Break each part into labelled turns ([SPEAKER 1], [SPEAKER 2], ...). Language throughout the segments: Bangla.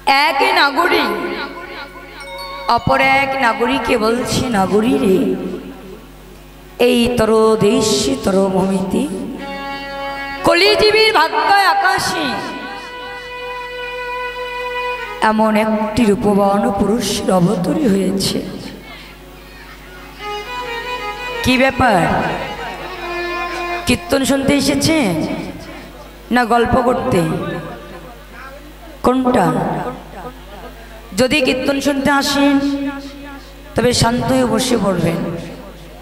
[SPEAKER 1] এক নাগরী অপর এক নাগরীকে বলছে, নাগরী রে, এই তর দেশ তর ভূমিতে কলিজীবীর ভাগ্যে আকাশে এমন একটি রূপবান পুরুষের অবতরী হয়েছে। কি ব্যাপার? কীর্তন শুনতে এসেছে না গল্প করতে? কোনটা? যদি কীর্তন শুনতে আসেন তবে শান্ত হয়ে বসে পড়বেন,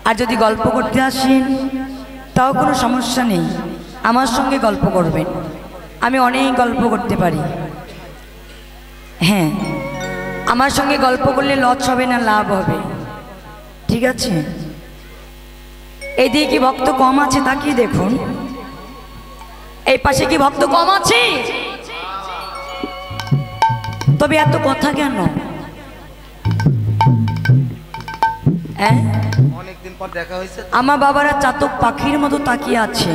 [SPEAKER 1] আর যদি গল্প করতে আসেন তাও কোনো সমস্যা নেই, আমার সঙ্গে গল্প করবেন। আমি অনেক গল্প করতে পারি। হ্যাঁ, আমার সঙ্গে গল্প করলে লস হবে না, লাভ হবে। ঠিক আছে? এইদিকে কি ভক্ত কম আছে? তাকিয়ে দেখুন। এই পাশে কি ভক্ত কম আছে? তবে এত কথা কেন?
[SPEAKER 2] অনেকদিন পর দেখা হয়েছে।
[SPEAKER 1] আমার বাবারা চাতক পাখির মতো তাকিয়ে আছে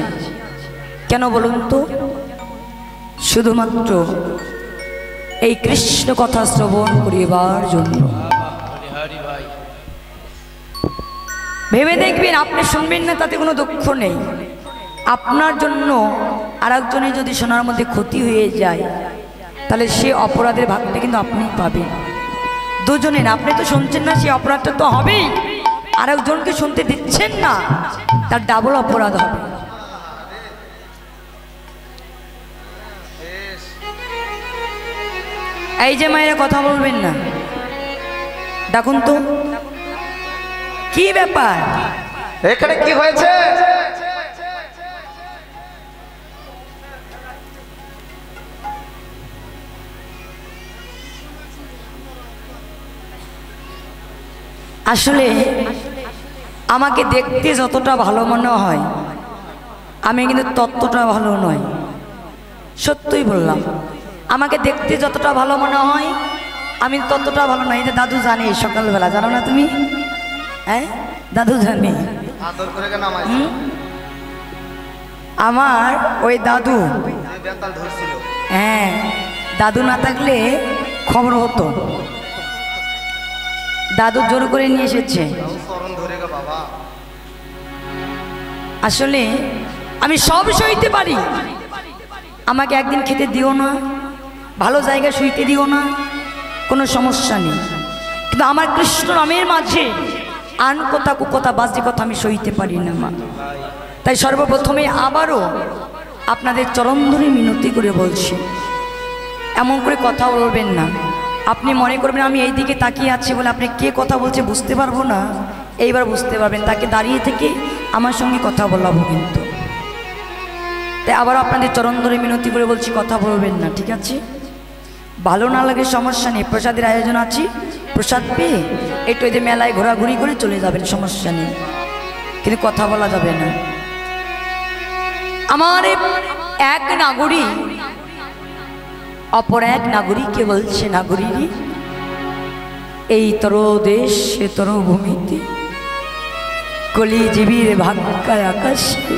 [SPEAKER 1] কেন বলুন তো? শুধুমাত্র এই কৃষ্ণ কথা শ্রবণ করিবার জন্য। ভেবে দেখবেন, আপনি শুনবেন না তাতে কোনো দুঃখ নেই। আপনার জন্য আরেকজনের যদি শোনার মধ্যে ক্ষতি হয়ে যায় তাহলে সে অপরাধের ভাগটা কিন্তু আপনি পাবেন। দুজনের, আপনি তো শুনছেন না, সে অপরাধটা তো হবেই। আরেকজনকে শুনতে দিচ্ছেন না, তার ডাবল অপরাধ হবে। এই যে মায়েরা কথা বলবেন না, দেখুন তো কি ব্যাপার,
[SPEAKER 2] এখানে কি হয়েছে?
[SPEAKER 1] আসলে আমাকে দেখতে যতটা ভালো মনে হয় আমি কিন্তু ততটা ভালো নয়। সত্যই বললাম, আমাকে দেখতে যতটা ভালো মনে হয় আমি ততটা ভালো নয়। এটা দাদু জানে, সকালবেলা জানো না তুমি? হ্যাঁ, দাদু জানে। আমার ওই দাদু, হ্যাঁ, দাদু না থাকলে খবর হতো। দাদু জোর করে নিয়ে এসেছে। আসলে আমি সব সইতে পারি, আমাকে একদিন খেতে দিও না, ভালো জায়গায় শুইতে দিও না, কোনো সমস্যা নেই। কিন্তু আমার কৃষ্ণ নামের মাঝে আন কথা কুকথা বাজে কথা আমি সইতে পারি না মা। তাই সর্বপ্রথমে আবারও আপনাদের চরণ ধরে মিনতি করে বলছি, এমন করে কথা বলবেন না। আপনি মনে করবেন আমি এই দিকে তাকিয়ে আছি বলে আপনি কে কথা বলছে বুঝতে পারবো না, এইবার বুঝতে পারবেন। তাকে দাঁড়িয়ে থেকে আমার সঙ্গে কথা বলাবো কিন্তু। তাই আবার আপনাদের চরণ ধরে মিনতি করে বলছি, কথা বলবেন না, ঠিক আছে? ভালো না লাগে সমস্যা নেই, প্রসাদের আয়োজন আছে, প্রসাদ পেয়ে একটু এই যে মেলায় ঘোরাঘুরি করে চলে যাবেন, সমস্যা নেই, কিন্তু কথা বলা যাবে না। আমার এক নাগরী অপর এক নাগরীকে বলছে, নাগরী এই তর দেশ সে তর ভূমিতে কলিজীবীর ভাগ্যায় আকাশে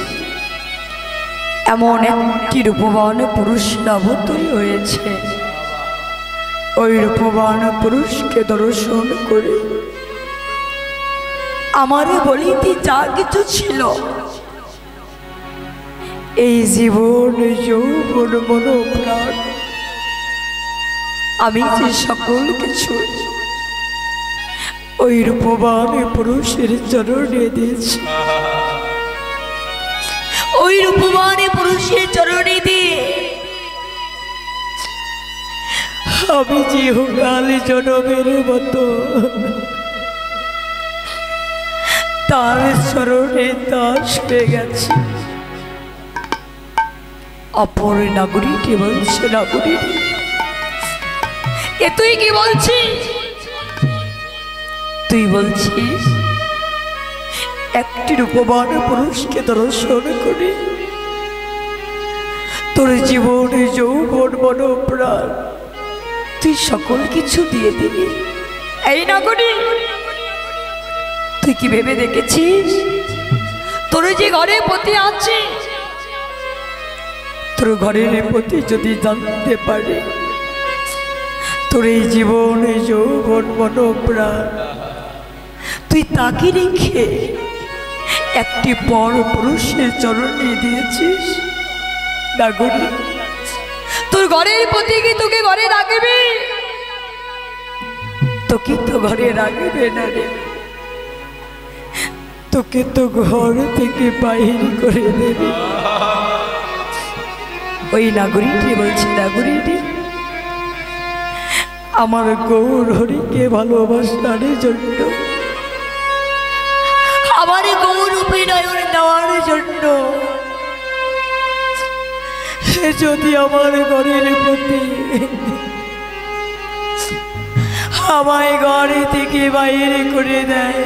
[SPEAKER 1] এমন একটি রূপবান পুরুষ অবতরী হয়েছে। ওই রূপবান পুরুষকে দর্শন করে আমারে বলিতে যা কিছু ছিল, এই জীবন যৌবন মন প্রাণ আমি যে সকল কিছু ওই রূপবান পুরুষের চরণে দিয়েছি। ওই রূপবান পুরুষের চরণে দিয়ে আমি চিরকাল জনমের মতো তার চরণে দাস হয়ে গেছি। অপর নাগরীকে বলছে, নাগরী এ তুই কি বলছিস? তুই বলছিস একটি রূপবান পুরুষকে দর্শন করে তোর জীবনে যৌবন মন প্রাণ তুই সকল কিছু দিয়ে দিবি। এই নাগরী, তুই কি ভেবে দেখেছিস তোর যে ঘরে পতি আছে, তোর ঘরের পতি যদি জানতে পারে তোর এই জীবন এই যৌবন মনোপ্রাণ তুই তাকে রেখে একটি পর পুরুষের চরণে দিয়েছিস। নাগরী, তোর ঘরের প্রতি কি তোকে ঘরে রাখবে? তোকে তো ঘরে রাখবে না রে, তোকে তো ঘর থেকে বাহির করে দেবে। ওই নাগরীটি বলছে, নাগরীটি আমার গৌর হরিকে ভালোবাসার জন্য, আমার গৌর উপনয়ন দেওয়ার জন্য সে যদি আমার ঘরের প্রতি আমায় ঘর থেকে বাইরে করে দেয়,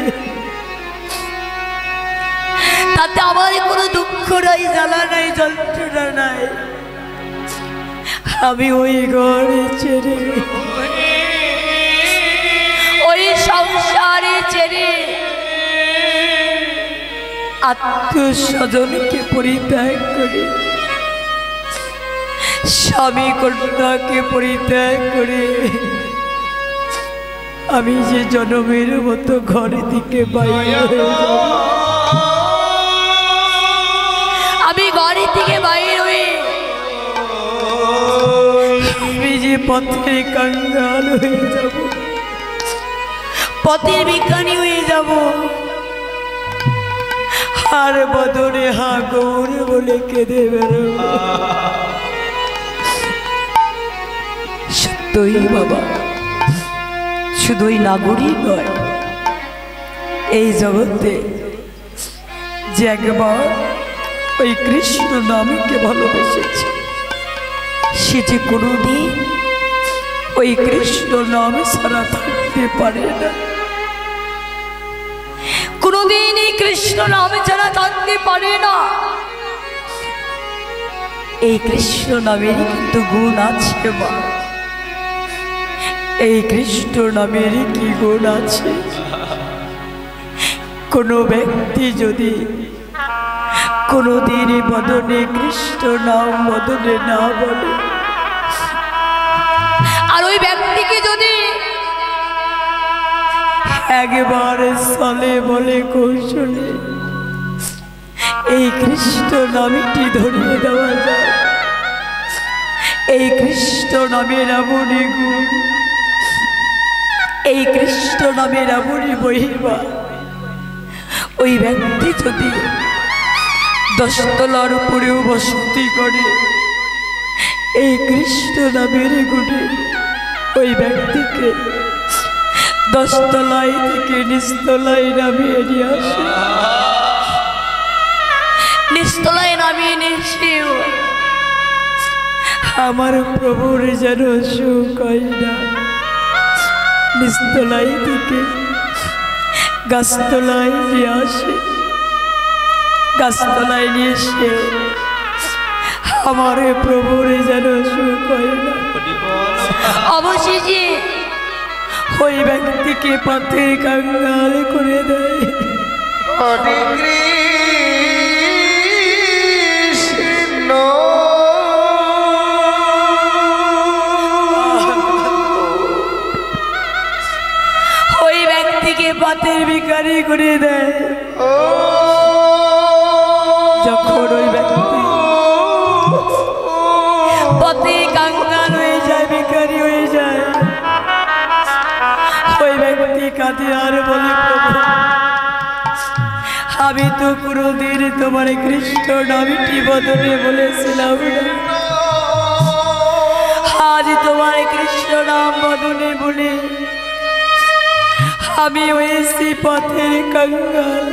[SPEAKER 1] তাতে আমার কোনো দুঃখ নাই, জ্বালা নাই, যন্ত্রণা নাই। আমি ওই ঘরে ছেড়ে, ওই সংসারে ছেড়ে আত্মস্বজনকে পরিত্যাগ করে, স্বামী কন্যাকে পরিত্যাগ করে আমি যে জনমের মতো ঘর থেকে বাইরে হয়ে যাব, আমি ঘরে থেকে বাইরে হয়ে আমি যে পথে কাঙ্গাল হয়ে যাব, পথের ভিখারি হয়ে যাব, আর বদনে হা গৌর বলে কেঁদে বেরোব। সত্যই বাবা, শুধুই নাগরী নয়, এই জগতে যে একবার ওই কৃষ্ণ নামকে ভালোবেসেছে সে যে কোনোদিন ওই কৃষ্ণ নাম ছাড়া থাকতে পারে না, কোনোদিন এই কৃষ্ণ নাম ছাড়া থাকতে পারে না। এই কৃষ্ণ নামেরই কিন্তু গুণ আছে মা, এই কৃষ্ণ নামেরই কি গুণ আছে? কোনো ব্যক্তি যদি কোনোদিন বদনে কৃষ্ণ নাম বদনে না বলে, আর ওই ব্যক্তিকে যদি একবার চলে বলে কৌশলে এই কৃষ্ণ নামটি ধরিয়ে দেওয়া যায়, এই কৃষ্ণ নামের এমনই গুণ, এই কৃষ্ণ নামের এমনই মহিমা, ওই ব্যক্তি যদি 10 তলার উপরেও বসতি করে এই কৃষ্ণ নামের গুণে ওই ব্যক্তিকে 10 তলায় থেকে নিচতলায় নামিয়ে নিয়ে আসে, নিচতলায় নামিয়ে নিয়েছেও আমার প্রভুর যেন সুখ হয় না। নিচতলায় থেকে গাছতলায় নিয়ে আসে, গাছতলায় নিয়ে এসে আমার প্রভুর যেন সুখ হয় না। অবশেষে ওই ব্যক্তিকে পথে কাঙ্গাল করে দেয়।
[SPEAKER 2] হরে কৃষ্ণ
[SPEAKER 1] ওই ব্যক্তিকে পথের ভিখারি করে দেয়। যখন ওই ব্যক্তি পথে কাঙ্গাল হয়ে যায়, ভিখারি হয়ে যায়, ওই ব্যক্তি কাঁদে আর বলে, প্রভু আমি তো কোনোদিন তোমার কৃষ্ণ নামটি বদলে বলেছিলাম না, আজ তোমার কৃষ্ণ নাম বদলে বলে আমি হয়েছি পথের কাঙ্গাল,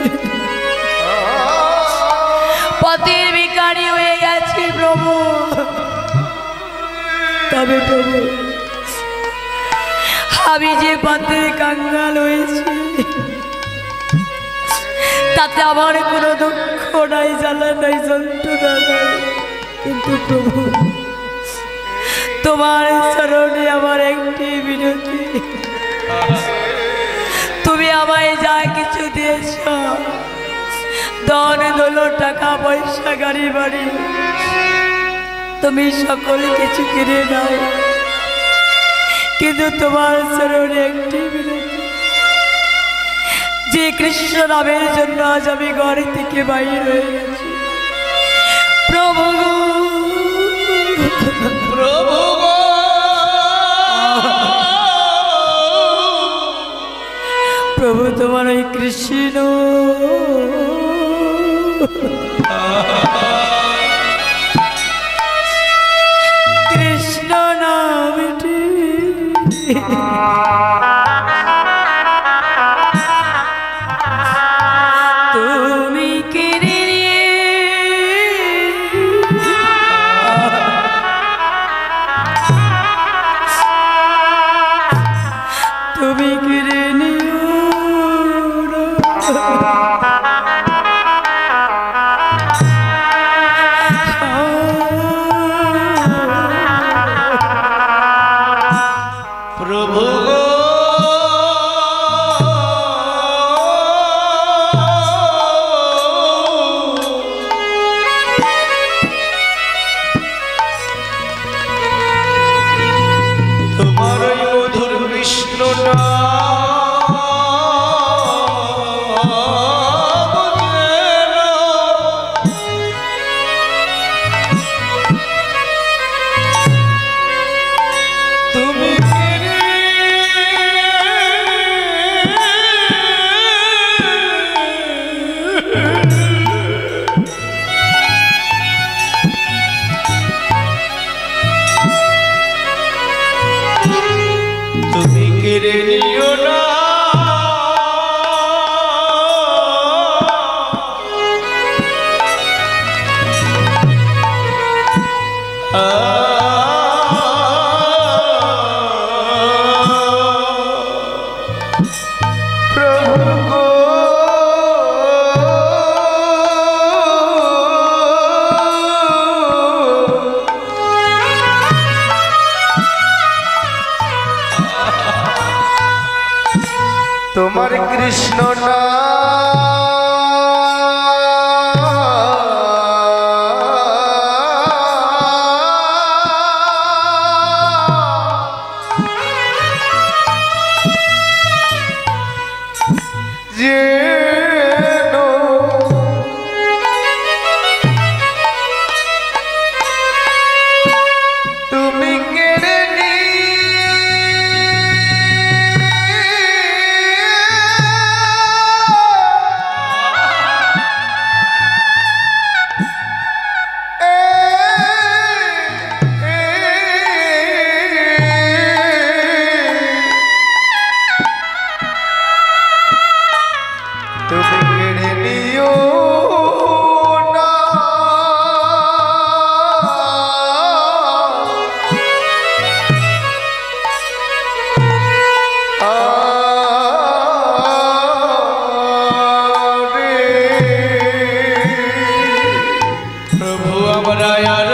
[SPEAKER 1] পথের ভিখারি হয়ে গেছি প্রভু। তবে প্রভু আমি যে পথের কাঙ্গাল হয়েছি তাতে আমার কোনো দুঃখ নাই, জ্বালা নাই, যন্ত্রণা নাই, কিন্তু প্রভু তোমার চরণে আমার একটি বিনতি, তুমি আমায় যা কিছু দিয়েছ, ধন দৌলত, টাকা পয়সা, গাড়ি বাড়ি, তুমি সকল কিছু কিনে নাও, কিন্তু তোমার চরণে একটি বিনতি, যে কৃষ্ণ নামের জন্য আজ আমি ঘর থেকে বাইর হয়ে গেছি। প্রভু গো,
[SPEAKER 2] প্রভু গো,
[SPEAKER 1] প্রভু তোমার ওই কৃষ্ণ কৃষ্ণ নামটি তুমি কেড়ে নিয়ে তুমি কেড়ে নিও
[SPEAKER 2] প্রভু গো, তোমার ওই মধুর কৃষ্ণ তুমি তুমি কেড়ে নিও না, প্রভু গো, তোমার কৃষ্ণ না তুমি কেড়ে তুমি কেড়ে নিও না, প্রভু আমরা আর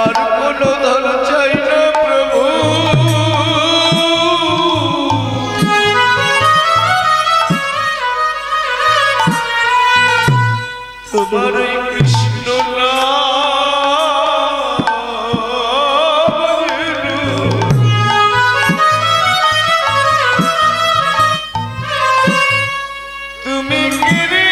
[SPEAKER 2] আর কোনো ধন চাই না প্রভু, তোমার এই কৃষ্ণ তুমি গিরি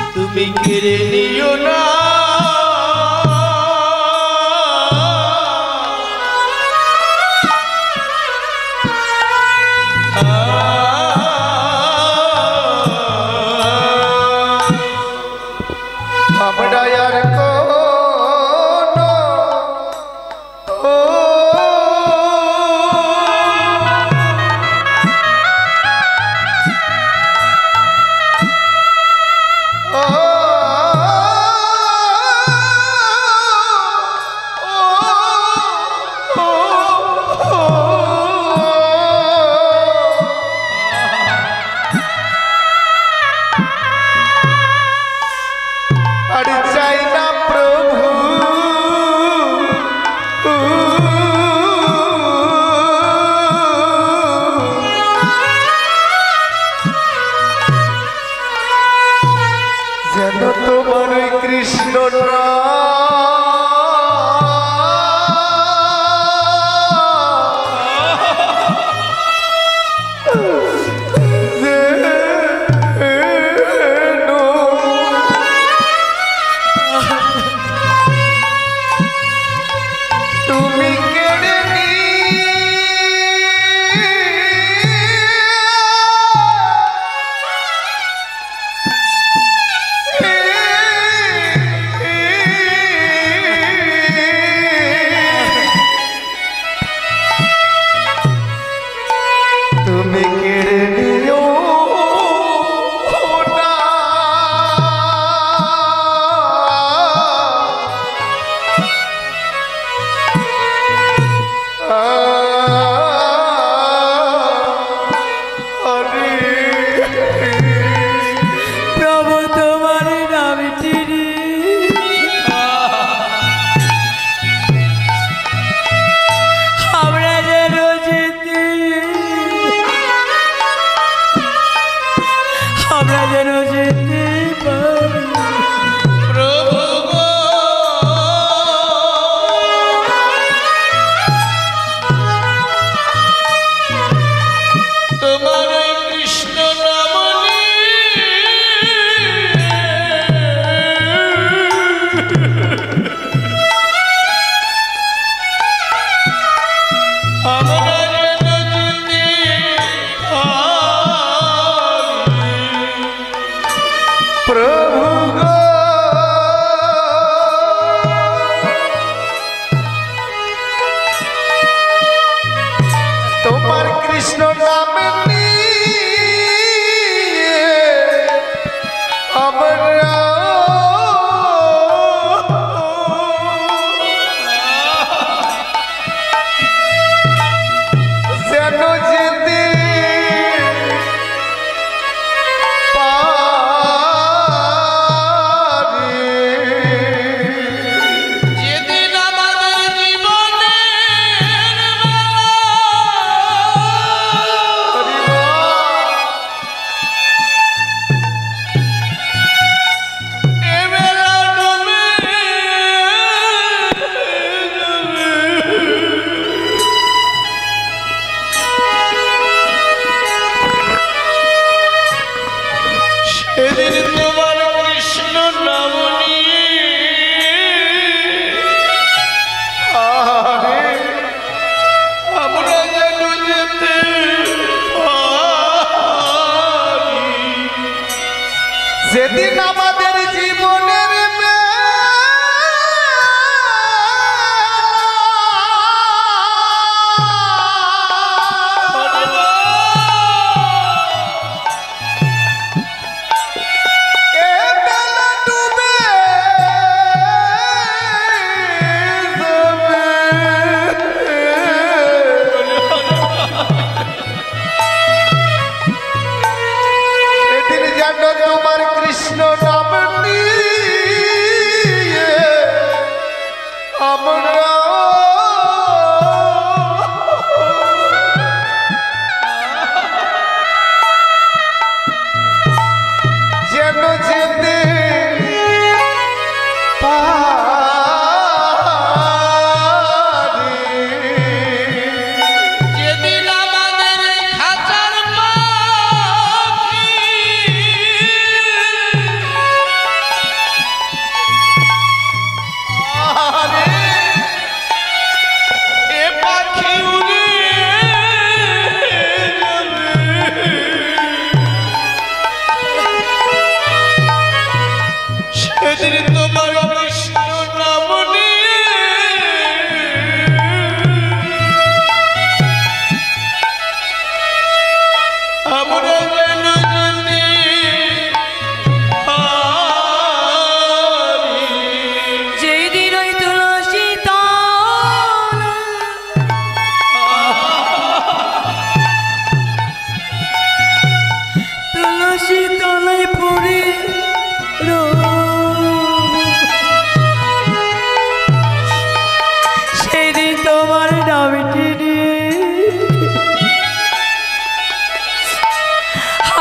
[SPEAKER 2] তুমি কেড়ে নিও না, যেদিন আমাদের জীবনের তোমার কৃষ্ণ নাম নিয়ে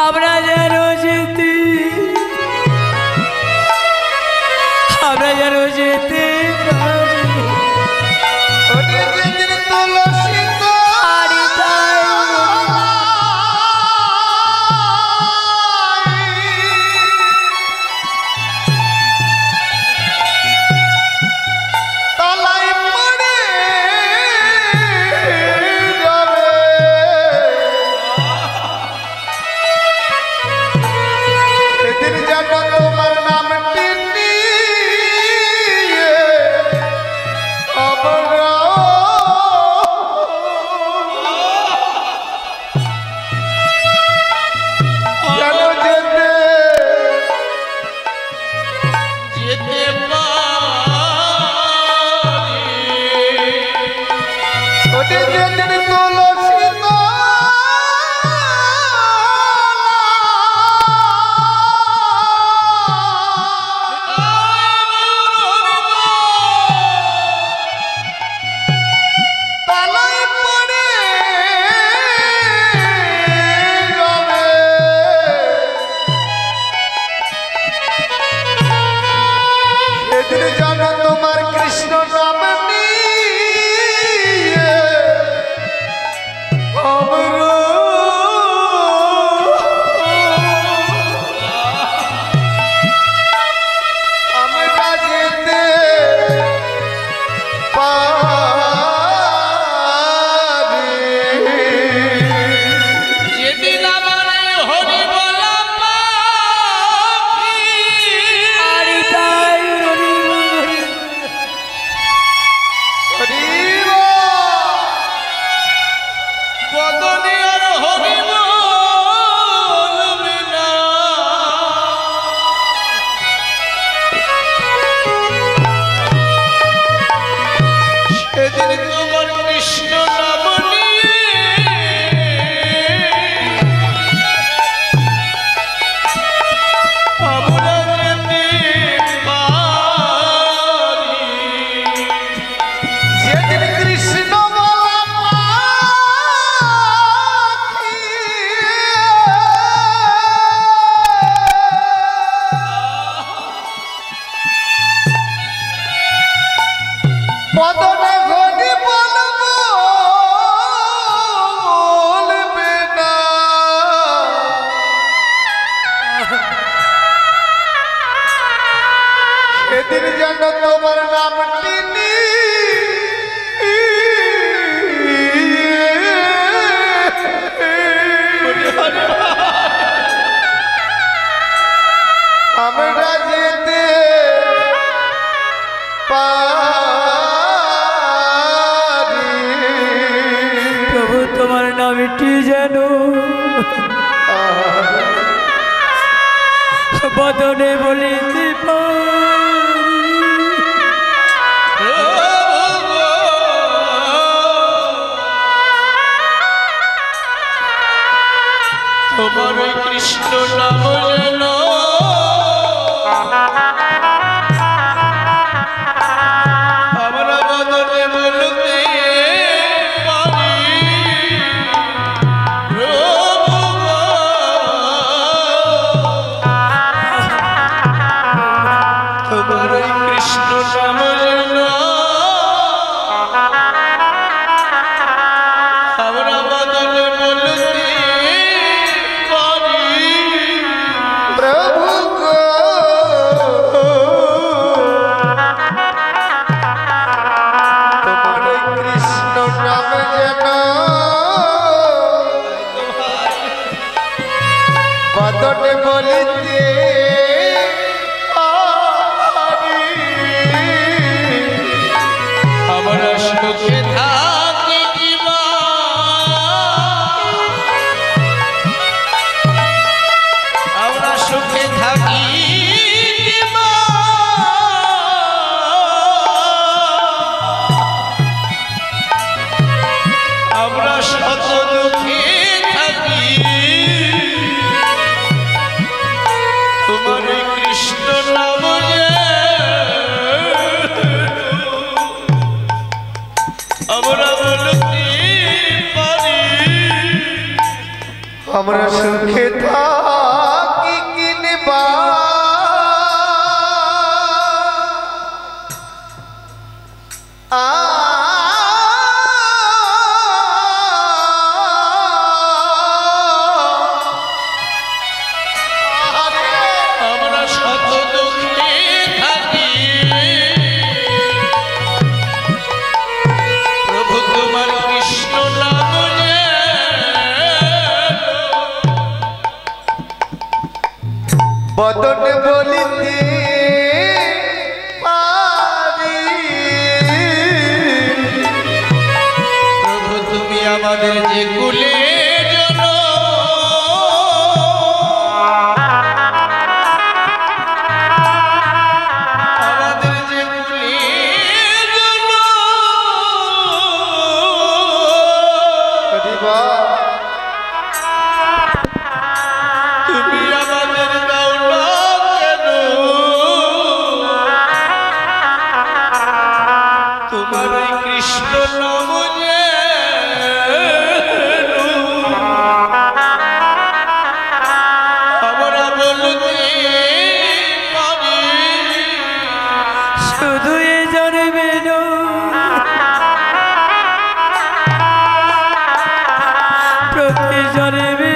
[SPEAKER 2] আমরা যেন যেতে তোমার নামটি
[SPEAKER 1] নামটি যেন বদনে বলিতে
[SPEAKER 2] তোমার কৃষ্ণ নাম যেন আমরা বদনে বলতে পারি। তোমার কৃষ্ণ নাম যেন আমরা বদনে বলতে পারি। প্রভু গো তোমার কৃষ্ণ নাম যেন বদনে বলিতে আমরা সুখে থাকি কিবা আমরা সুখে থাকি কিবা আমরা শত দুঃখে থাকি তোমার কৃষ্ণ নাম আমরা বলতে পারি। আমরা সুখে থাকি কিনবা আমরা শত দুঃখে থাকি প্রভু তোমার কৃষ্ণ নাম বদনে বলিতে পারি। প্রভু তুমি আমাদের যে কুলে আমাদের যে কুলে তুমি আমাদের দাও না কেন তোমার এই কৃষ্ণ নাম আমরা বলতে পারি।
[SPEAKER 1] শুধু এ জন্মে প্রতি জন্মে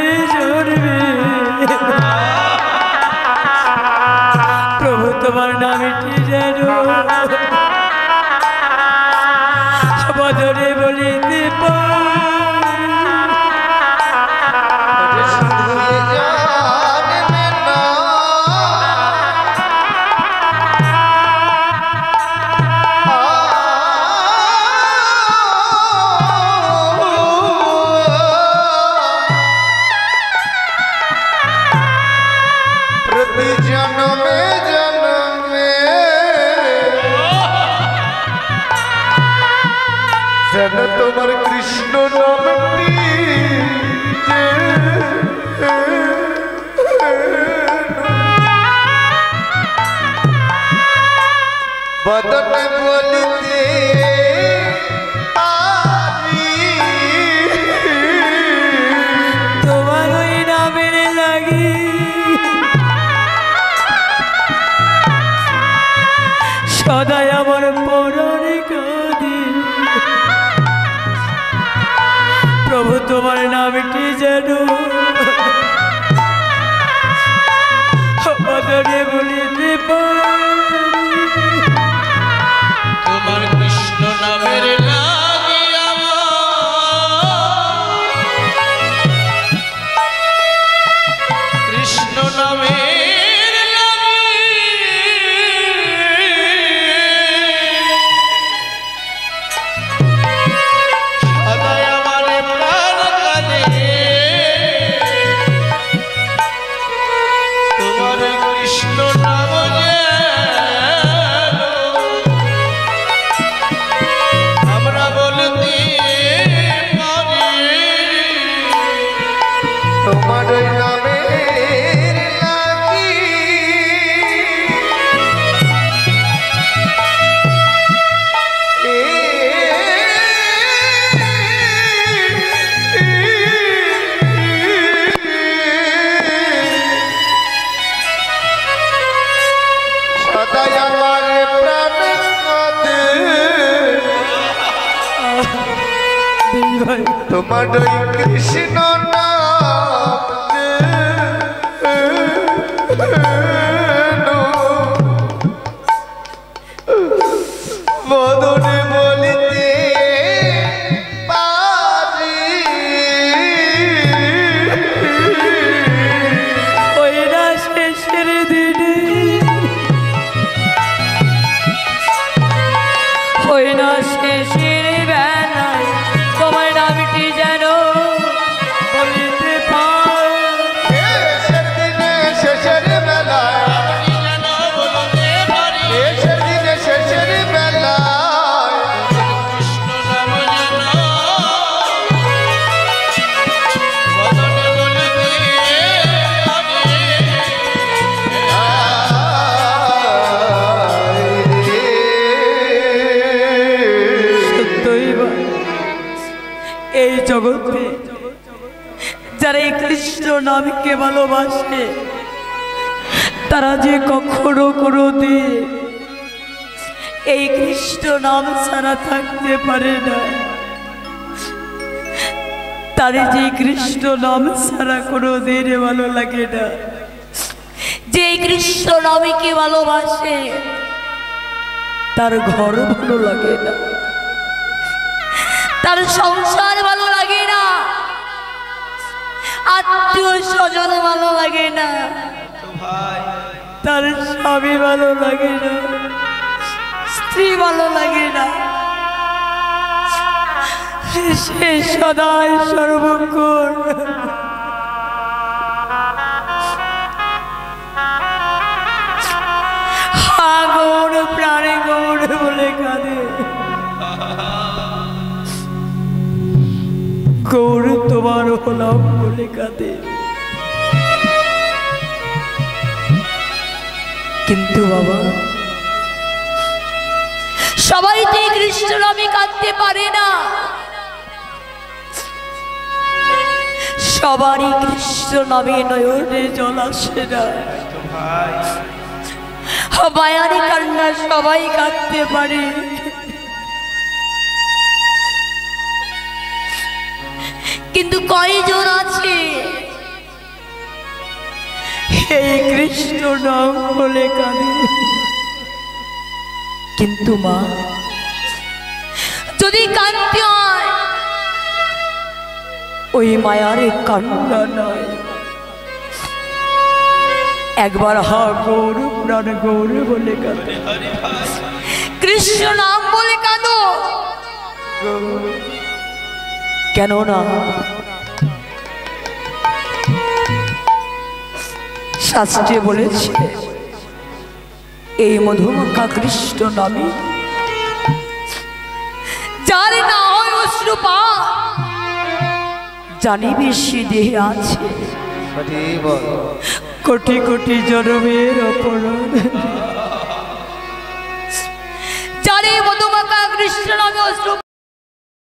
[SPEAKER 1] প্রভু তোমার নামটি যেন বদনে বলিতে
[SPEAKER 2] প্রতি জন্মে জন্মে যেন তোমার কৃষ্ণ নামটি বদনে বলিতে পারি।
[SPEAKER 1] তোমার ওই নামের লাগি সদাই আমার পরনে কাঁদি প্রভু তোমার নামটি যেন বদনে বলিতে পারি।
[SPEAKER 2] তোমার কৃষ্ণ নামের লাগি কৃষ্ণ নামের লাগি সদাই আমার প্রাণ কাঁদে তোমার ওই কৃষ্ণ নাম বদনে বলিতে পারি
[SPEAKER 1] ওই না শেষের দিনে ওই না শেষের বেলায় তোমার নামটি যেন বলিতে পারি
[SPEAKER 2] শেষের দিনে শেষের বেলায় শেষের দিনে শেষের বেলায় কৃষ্ণ নাম যেন বদনে বলিতে
[SPEAKER 1] এই জগতে যারা এই কৃষ্ণ নামকে ভালোবাসে তারা যে কখনো কোনোদিন এই কৃষ্ণ নাম ছাড়া থাকতে পারে না। তার যে কৃষ্ণ নাম ছাড়া কোনোদিন ভালো লাগে না। যে কৃষ্ণ নামকে ভালোবাসে তার ঘর ভালো লাগে না, তার সংসার ভালো লাগে না, আত্মীয় স্বজন ভালো লাগে না, তার স্বামী ভালো লাগে না, স্ত্রী ভালো লাগে না। সে সদাই সর্বক্ষণ গৌর প্রাণে গৌর বলে কাঁদে। গৌর তোমার হলাম বলে কাঁদে। কিন্তু বাবা সবাই তো কৃষ্ণ নামে কাঁদতে পারে না। সবারই কৃষ্ণ নামে নয়নে জল আসে না। মায়ারি কান্না সবাই কাঁদতে পারে, কিন্তু কয়জন আছে এই কৃষ্ণ নাম বলে কাঁদে। কিন্তু মা যদি কাঁদতে হয় ওই মায়ার কান্না নয়, একবার হা গৌর প্রাণ গৌর বলে কাঁদো, কৃষ্ণ নাম বলে কাঁদো। কেন না শাস্ত্রে বলেছে এই মধুমাখা কৃষ্ণ নামে যার না হয় অশ্রুপা জানিবে সে দেহে আছে কোটি কোটি জন্মের অপরাধ। যার এই মধুমাখা কৃষ্ণ নামে অশ্রু